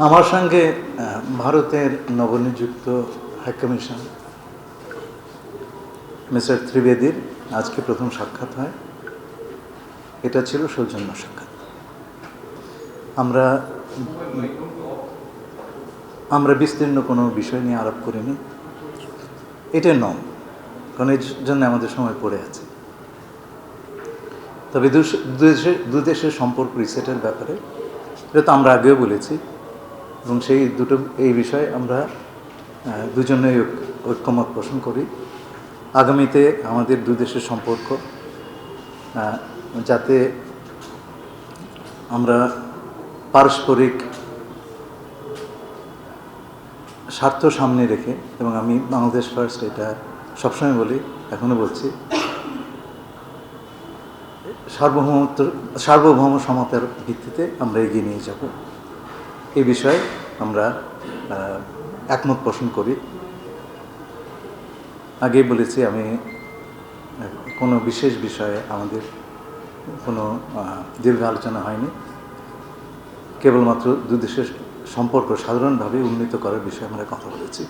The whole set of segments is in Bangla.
আমার সঙ্গে ভারতের নবনিযুক্ত হাইকমিশন মিস্টার ত্রিবেদীর আজকে প্রথম সাক্ষাৎ হয়। এটা ছিল সৌজন্য সাক্ষাৎ। আমরা বিস্তীর্ণ কোনো বিষয় নিয়ে আলাপ করিনি, এটা নয়, কারণ এর জন্য আমাদের সময় পড়ে আছে। তবে দু দেশের সম্পর্ক রিসেটের ব্যাপারে এটা তো আমরা আগেও বলেছি, এবং এই বিষয়ে আমরা দুজনেই ঐক্যমত পোষণ করি। আগামীতে আমাদের দু দেশের সম্পর্ক যাতে আমরা পারস্পরিক স্বার্থ সামনে রেখে, এবং আমি বাংলাদেশ ফার্স্ট এটা সবসময় বলি, এখনও বলছি, সার্বভৌম সমতার ভিত্তিতে আমরা এগিয়ে নিয়ে যাব, এই বিষয়ে আমরা একমত পোষণ করি। আগেই বলেছি, আমি কোনো বিশেষ বিষয়ে আমাদের কোনো দীর্ঘ আলোচনা হয়নি, কেবলমাত্র দু দেশের সম্পর্ক সাধারণভাবে উন্নীত করার বিষয়ে আমরা কথা বলেছি।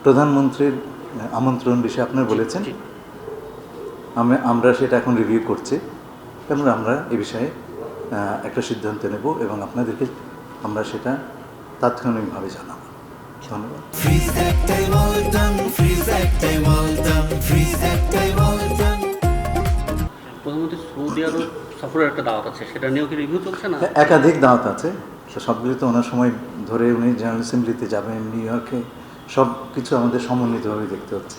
প্রধানমন্ত্রীর আমন্ত্রণ বিষয়ে আপনারা বলেছেন, আমরা সেটা এখন রিভিউ করছি, এবং আমরা এ বিষয়ে একটা সিদ্ধান্ত নেব এবং আপনাদেরকে আমরা সেটা তাৎক্ষণিকভাবে জানাব। ধন্যবাদ। প্রধানমন্ত্রী সৌদি আরব সফরের একটা দাওয়াত আছে, সেটা নিয়েও কি রিভিউ চলছে না? একাধিক দাওয়াত আছে, সবগুলো তো ওনার সময় ধরে উনি জেনারেল অ্যাসেম্বলিতে যাবেন, নিউ ইয়র্কে, সব কিছু আমাদের সমন্বিতভাবে দেখতে হচ্ছে।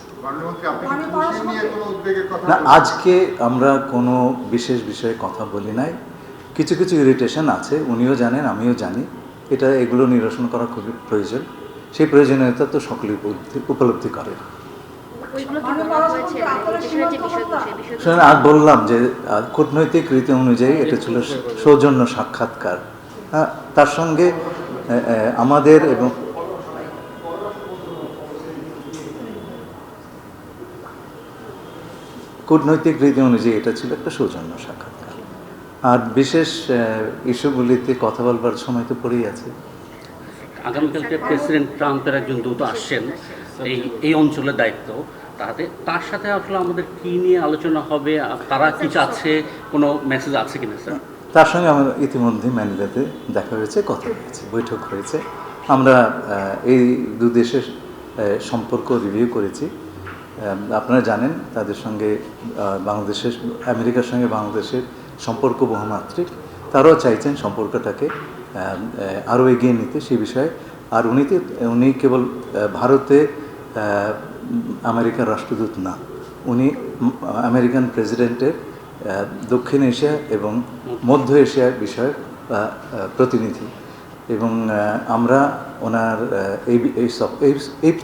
না, আজকে আমরা কোনো বিশেষ বিষয়ে কথা বলি নাই। কিছু কিছু ইরিটেশন আছে, উনিও জানেন, আমিও জানি, এগুলো নিরসন করা খুবই প্রয়োজন। সেই প্রয়োজনীয়তা তো সকলেই উপলব্ধি করে। আজ বললাম যে কূটনৈতিক রীতি অনুযায়ী এটা ছিল সৌজন্য সাক্ষাৎকার। তার সঙ্গে আমাদের এবং কূটনৈতিক রীতি অনুযায়ী এটা ছিল একটা সৌজন্য সাক্ষাৎকার। আর বিশেষ ইস্যুগুলিতে কথা বলবার সময় তো পড়েই আছে। আগামীকালকে প্রেসিডেন্ট ট্রাম্পের একজন দূত আসছেন এই অঞ্চলের দায়িত্ব, তার সাথে আসলে আমাদের কি নিয়ে আলোচনা হবে, তারা কি চাচ্ছে, কোনো মেসেজ আছে কিনা স্যার? তার সঙ্গে আমার ইতিমধ্যে ম্যানিলাতে দেখা হয়েছে, কথা হয়েছে, বৈঠক হয়েছে। আমরা এই দু দেশের সম্পর্ক রিভিউ করেছি। আপনারা জানেন তাদের সঙ্গে আমেরিকার সঙ্গে বাংলাদেশের সম্পর্ক বহুমাত্রিক। তারাও চাইছেন সম্পর্কটাকে আরও এগিয়ে নিতে, সেই বিষয়ে। আর উনি কেবল ভারতে আমেরিকার রাষ্ট্রদূত না, উনি আমেরিকান প্রেসিডেন্টের দক্ষিণ এশিয়া এবং মধ্য এশিয়ার বিষয়ের প্রতিনিধি। এবং আমরা ওনার এই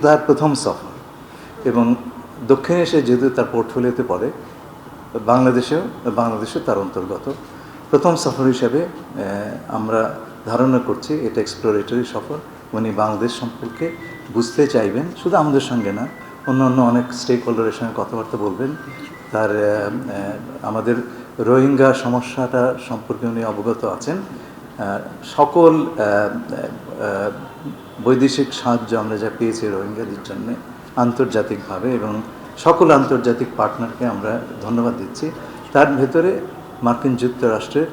তার প্রথম সফর, এবং দক্ষিণ এশিয়া যেহেতু তার পোর্টফোলিওতে পড়ে, বাংলাদেশেও তার অন্তর্গত। প্রথম সফর হিসাবে আমরা ধারণা করছি এটা এক্সপ্লোরেটরি সফর। উনি বাংলাদেশ সম্পর্কে বুঝতে চাইবেন, শুধু আমাদের সঙ্গে না, অন্য অনেক স্টেক হোল্ডারের সঙ্গে কথাবার্তা বলবেন। আমাদের রোহিঙ্গা সমস্যাটা সম্পর্কে উনি অবগত আছেন। সকল বৈদেশিক সাহায্য আমরা যা পেয়েছি রোহিঙ্গাদের জন্য আন্তর্জাতিকভাবে, এবং সকল আন্তর্জাতিক পার্টনারকে আমরা ধন্যবাদ দিচ্ছি। তার ভেতরে মার্কিন যুক্তরাষ্ট্রের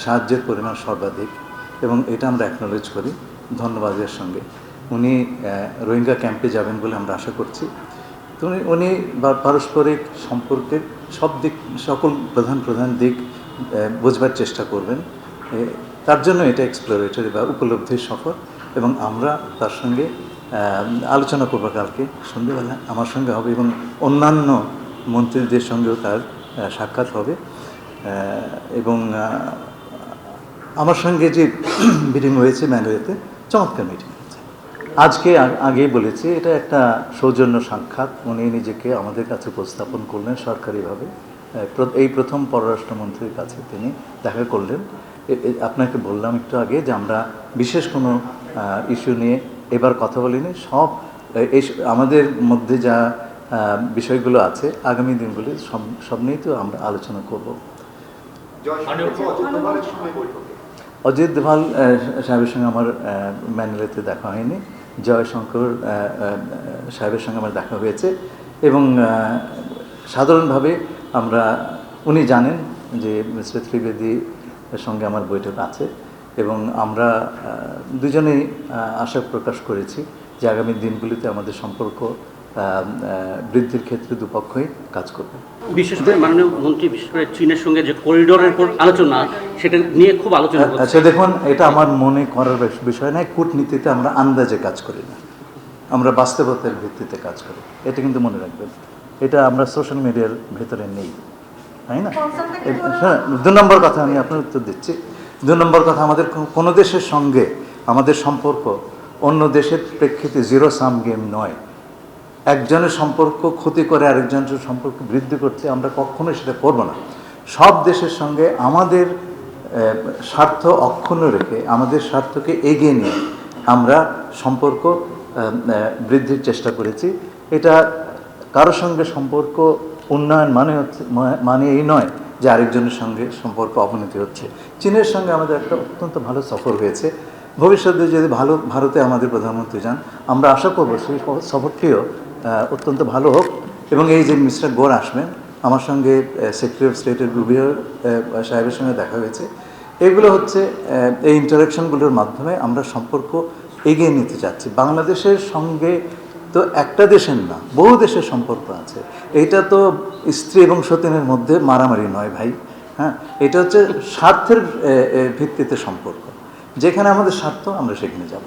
সাহায্যের পরিমাণ সর্বাধিক, এবং এটা আমরা অ্যাকনোলেজ করি ধন্যবাদের সঙ্গে। উনি রোহিঙ্গা ক্যাম্পে যাবেন বলে আমরা আশা করছি। তো উনি পারস্পরিক সম্পর্কের সকল প্রধান দিক বোঝবার চেষ্টা করবেন। তার জন্য এটা এক্সপ্লোরেটরি বা উপলব্ধির সফর, এবং আমরা তার সঙ্গে আলোচনা করবো কালকে সন্ধ্যেবেলা আমার সঙ্গে হবে, এবং অন্যান্য মন্ত্রীদের সঙ্গেও তার সাক্ষাৎ হবে। এবং আমার সঙ্গে যে মিটিং হয়েছে ম্যানুয়েতে, চমৎকার মিটিং হয়েছে। আজকে আগেই বলেছি, এটা একটা সৌজন্য সাক্ষাৎ। উনি নিজেকে আমাদের কাছে উপস্থাপন করলেন সরকারিভাবে, এই প্রথম পররাষ্ট্রমন্ত্রীর কাছে তিনি দেখা করলেন। আপনাকে বললাম একটু আগে যে আমরা বিশেষ কোনো ইস্যু নিয়ে এবার কথা বলিনি। আমাদের মধ্যে যা বিষয়গুলো আছে আগামী দিনগুলি সব নিয়েই তো আমরা আলোচনা করব। অজিত দোভাল সাহেবের সঙ্গে আমার ম্যানিলাতে দেখা হয়নি, জয়শঙ্কর সাহেবের সঙ্গে আমার দেখা হয়েছে এবং সাধারণভাবে উনি জানেন যে মিস্টার ত্রিবেদীর সঙ্গে আমার বৈঠক আছে এবং আমরা দুজনেই আশা প্রকাশ করেছি যে আগামী দিনগুলিতে আমাদের সম্পর্ক বৃদ্ধির ক্ষেত্রে দুপক্ষই কাজ করবে। বিশেষ করে মাননীয় মন্ত্রী বিশেষ করে চীনের সঙ্গে যে করিডোরের উপর আলোচনা, সেটা নিয়ে খুব আলোচনা হচ্ছে। আচ্ছা দেখুন, এটা আমার মনে করার বিষয় নয়। কূটনীতিতে আমরা আন্দাজে কাজ করি না, আমরা বাস্তবতার ভিত্তিতে কাজ করি, এটা কিন্তু মনে রাখবেন। এটা আমরা সোশ্যাল মিডিয়ার ভেতরে নেই, তাই না? হ্যাঁ, 2 নম্বর কথা আমি আপনার উত্তর দিচ্ছি। 2 নম্বর কথা, আমাদের কোনো দেশের সঙ্গে আমাদের সম্পর্ক অন্য দেশের প্রেক্ষিতে জিরো সাম গেম নয়। একজনের সম্পর্ক ক্ষতি করে আরেকজনের সম্পর্ক বৃদ্ধি করতে আমরা কখনোই সেটা করব না। সব দেশের সঙ্গে আমাদের স্বার্থ অক্ষুণ্ণ রেখে, আমাদের স্বার্থকে এগিয়ে নিয়ে আমরা সম্পর্ক বৃদ্ধির চেষ্টা করেছি। এটা কারোর সঙ্গে সম্পর্ক উন্নয়ন মানে এই নয় যে আরেকজনের সঙ্গে সম্পর্ক অবনতি হচ্ছে। চীনের সঙ্গে আমাদের একটা অত্যন্ত ভালো সফর হয়েছে। ভবিষ্যতে যদি ভারতে আমাদের প্রধানমন্ত্রী যান, আমরা আশা করব সেই সফরটিও অত্যন্ত ভালো হোক এবং এই যে মিস্টার গোর আসবেন, আমার সঙ্গে সেক্রেটারি অফ স্টেটের রুবিও সাহেবের সঙ্গে দেখা হয়েছে। এগুলো হচ্ছে এই ইন্টারাকশনগুলোর মাধ্যমে আমরা সম্পর্ক এগিয়ে নিতে চাচ্ছি। বাংলাদেশের সঙ্গে তো একটা দেশের না, বহু দেশের সম্পর্ক আছে। এইটা তো স্ত্রী এবং সতীনের মধ্যে মারামারি নয় ভাই, হ্যাঁ, এটা হচ্ছে স্বার্থের ভিত্তিতে সম্পর্ক। যেখানে আমাদের স্বার্থ আমরা সেখানে যাব।